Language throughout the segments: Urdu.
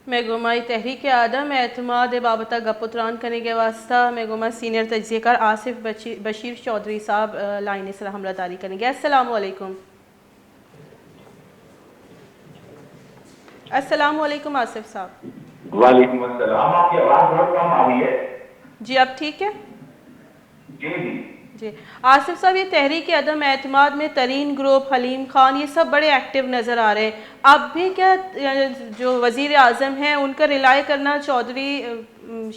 میں گمائی تحریک عدم اعتماد بابتہ گپتران کرنے کے واسطہ میں گما سینئر تجزیہ کار آصف بشیر چودھری صاحب لائن سے حملہ داری کریں گے۔ السلام علیکم۔ السلام علیکم آصف صاحب۔ وعلیکم السلام، آپ کی آواز بہت کم آ رہی ہے۔ جی اب ٹھیک ہے؟ جی جی جی آصف صاحب، یہ تحریک عدم اعتماد میں ترین گروپ، حلیم خان، یہ سب بڑے ایکٹیو نظر آ رہے ہیں۔ اب بھی کیا جو وزیر اعظم ہیں ان کا ریلائی کرنا چودھری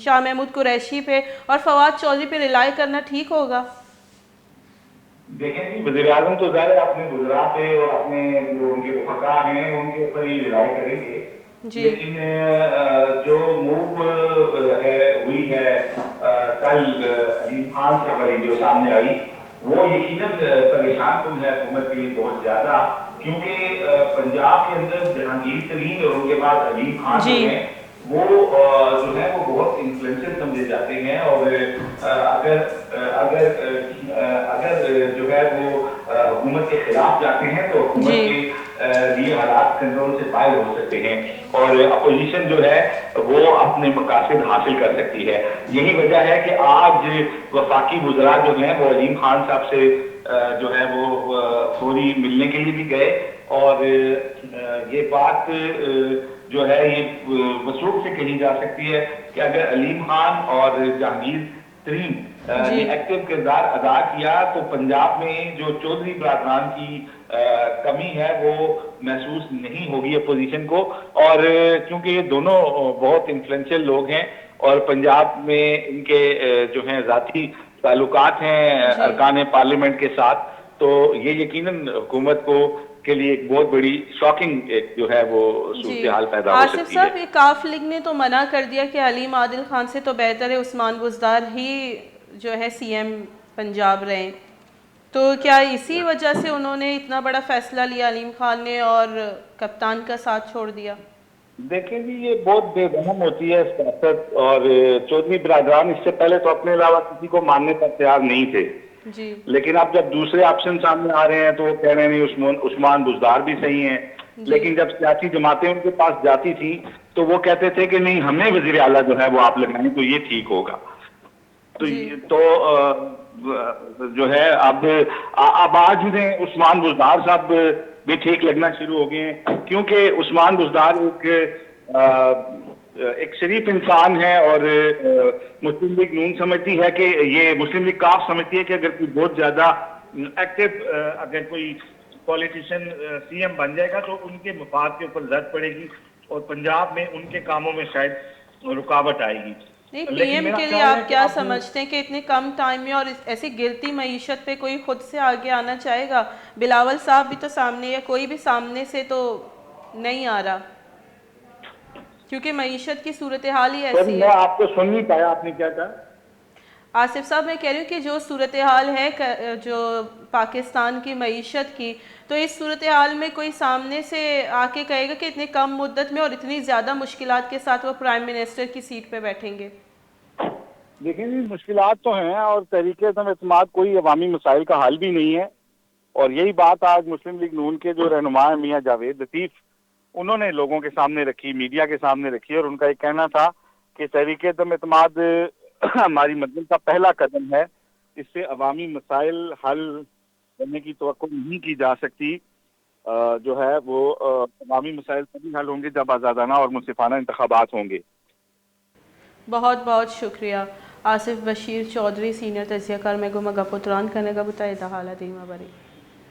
شاہ محمود قریشی پہ اور فواد چودھری پہ ریلائی کرنا ٹھیک ہوگا؟ دیکھیں جی، وزیر اعظم تو ظاہر اپنے وزراء پہ اور اپنے جو ان کے وفقا ہیں ان کے اوپر ہی رائے کریں گے، جی لیکن جو موو ہوئی ہے کل علیم خان سے ہماری جو سامنے آئی، وہ یقیناً پریشان کن ہے حکومت کے لیے بہت زیادہ، کیونکہ پنجاب کے اندر جہانگیر ترین اور ان کے بعد علیم خان جو جی ہیں وہ جو ہے وہ بہت انفلوئنشل سمجھے جاتے ہیں، اور اگر اگر اگر جو ہے وہ حکومت کے خلاف جاتے ہیں تو حکومت جی کے لیے حالات کنٹرول سے باہر ہو سکتے ہیں، اور اپوزیشن جو ہے وہ اپنے مقاصد حاصل کر سکتی ہے۔ یہی وجہ ہے کہ آج وفاقی وزراء جو ہیں وہ علیم خان صاحب سے جو ہے وہ فوری ملنے کے لیے بھی گئے، اور یہ بات جو ہے یہ وثوق سے کہی جا سکتی ہے کہ اگر علیم خان اور جہانگیر ترین جی نے ایکٹیو کردار ادا کیا تو پنجاب میں جو چودھری برادران کی کمی ہے وہ محسوس نہیں ہوگی اپوزیشن کو، اور کیونکہ یہ دونوں بہت انفلوئنشل لوگ ہیں اور پنجاب میں ان کے جو ہیں ذاتی تعلقات ہیں جی ارکان پارلیمنٹ کے ساتھ، تو یہ یقیناً حکومت کو کے لیے ایک بہت بڑی شاکنگ ایک جو ہے وہ جی صورتحال پیدا ہو آصف سکتی ہے۔ صاحب، یہ کاف لیگ نے تو منع کر دیا کہ علیم عادل خان سے تو بہتر ہے عثمان بزدار ہی جو ہے سی ایم پنجاب رہیں، تو کیا اسی وجہ سے انہوں نے اتنا بڑا فیصلہ لیا علیم خان نے اور کپتان کا ساتھ چھوڑ دیا؟ دیکھیں جی، یہ بہت بے رحم ہوتی ہے سیاست، اور چودھری برادران اس سے پہلے تو اپنے علاوہ کسی کو ماننے پر تیار نہیں تھے، جی لیکن اب جب دوسرے آپشن سامنے آ رہے ہیں تو وہ کہہ رہے ہیں نہیں عثمان بزدار بھی صحیح ہیں، جی لیکن جب سیاسی جماعتیں ان کے پاس جاتی تھیں تو وہ کہتے تھے کہ نہیں ہمیں وزیر اعلیٰ جو ہے وہ آپ لگائیں تو یہ ٹھیک ہوگا۔ تو جی جو ہے اب آج انہیں عثمان بزدار صاحب بھی ٹھیک لگنا شروع ہو گئے ہیں، کیونکہ عثمان بزدار ایک شریف انسان ہے، اور مسلم لیگ نون سمجھتی ہے کہ یہ مسلم لیگ کاف سمجھتی ہے کہ اگر کوئی بہت زیادہ ایکٹیو اگر کوئی پولیٹیشین سی ایم بن جائے گا تو ان کے مفاد کے اوپر زد پڑے گی اور پنجاب میں ان کے کاموں میں شاید رکاوٹ آئے گی۔ نہیں، پی لیکن ایم میرا کے لیے خیال ہے آپ کہ کیا اب سمجھتے ہیں کہ اتنے کم ٹائم میں اور ایسی گرتی معیشت پہ کوئی خود سے آگے آنا چاہے گا؟ بلاول صاحب بھی تو سامنے ہے، کوئی بھی سامنے سے تو نہیں آ رہا، کیونکہ معیشت کی صورتحال ہی سوری ایسی میں ہے۔ آپ کو سن نہیں پایا، آپ نے کیا کہا؟ آصف صاحب، میں کہہ رہی ہوں کہ جو صورتحال ہے جو پاکستان کی معیشت کی، تو اس صورتحال میں کوئی سامنے سے آ کے کہے گا کہ اتنے کم مدت میں اور اتنی زیادہ مشکلات کے ساتھ وہ پرائم منسٹر کی سیٹ پہ بیٹھیں گے؟ دیکھیں جی، مشکلات تو ہیں اور تحریک عدم اعتماد کوئی عوامی مسائل کا حل بھی نہیں ہے، اور یہی بات آج مسلم لیگ نون کے جو رہنما ہیں میاں جاوید لطیف، انہوں نے لوگوں کے سامنے رکھی، میڈیا کے سامنے رکھی، اور ان کا یہ کہنا تھا کہ تحریک عدم اعتماد ہماری منزل کا پہلا قدم ہے، اس سے عوامی مسائل حل کرنے کی توقع نہیں کی جا سکتی، جو ہے وہ عوامی مسائل تبھی حل ہوں گے جب آزادانہ اور منصفانہ انتخابات ہوں گے۔ بہت بہت شکریہ آصف بشیر چودھری، سینئر تجزیہ کار میں گما گپتران کرنے کا بتائے حالت دیما بری۔